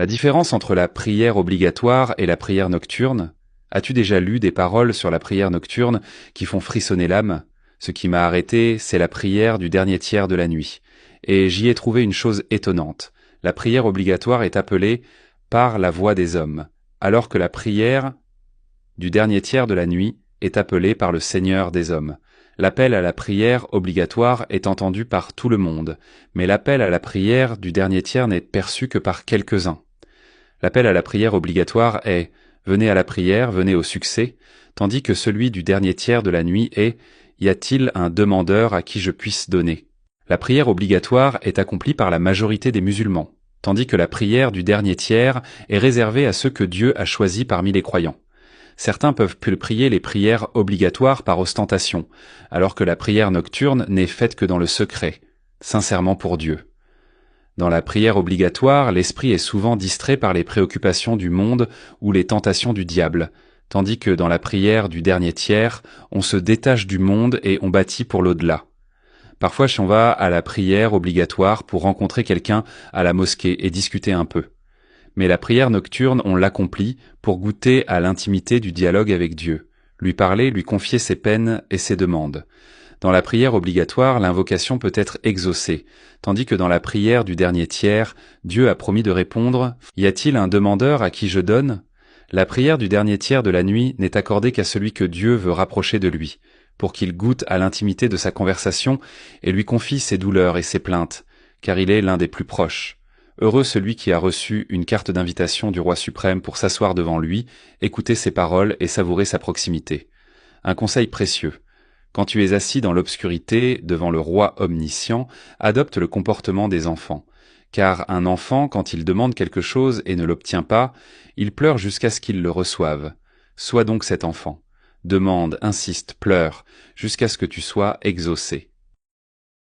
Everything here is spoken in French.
La différence entre la prière obligatoire et la prière nocturne. As-tu déjà lu des paroles sur la prière nocturne qui font frissonner l'âme? Ce qui m'a arrêté, c'est la prière du dernier tiers de la nuit. Et j'y ai trouvé une chose étonnante. La prière obligatoire est appelée par la voix des hommes, alors que la prière du dernier tiers de la nuit est appelée par le Seigneur des hommes. L'appel à la prière obligatoire est entendu par tout le monde, mais l'appel à la prière du dernier tiers n'est perçu que par quelques-uns. L'appel à la prière obligatoire est « Venez à la prière, venez au succès », tandis que celui du dernier tiers de la nuit est « Y a-t-il un demandeur à qui je puisse donner ?» La prière obligatoire est accomplie par la majorité des musulmans, tandis que la prière du dernier tiers est réservée à ceux que Dieu a choisis parmi les croyants. Certains peuvent prier les prières obligatoires par ostentation, alors que la prière nocturne n'est faite que dans le secret, sincèrement pour Dieu. Dans la prière obligatoire, l'esprit est souvent distrait par les préoccupations du monde ou les tentations du diable, tandis que dans la prière du dernier tiers, on se détache du monde et on bâtit pour l'au-delà. Parfois, on va à la prière obligatoire pour rencontrer quelqu'un à la mosquée et discuter un peu. Mais la prière nocturne, on l'accomplit pour goûter à l'intimité du dialogue avec Dieu, lui parler, lui confier ses peines et ses demandes. Dans la prière obligatoire, l'invocation peut être exaucée, tandis que dans la prière du dernier tiers, Dieu a promis de répondre « Y a-t-il un demandeur à qui je donne ?» La prière du dernier tiers de la nuit n'est accordée qu'à celui que Dieu veut rapprocher de lui, pour qu'il goûte à l'intimité de sa conversation et lui confie ses douleurs et ses plaintes, car il est l'un des plus proches. Heureux celui qui a reçu une carte d'invitation du Roi suprême pour s'asseoir devant lui, écouter ses paroles et savourer sa proximité. Un conseil précieux. Quand tu es assis dans l'obscurité devant le Roi omniscient, adopte le comportement des enfants. Car un enfant, quand il demande quelque chose et ne l'obtient pas, il pleure jusqu'à ce qu'il le reçoive. Sois donc cet enfant. Demande, insiste, pleure, jusqu'à ce que tu sois exaucé.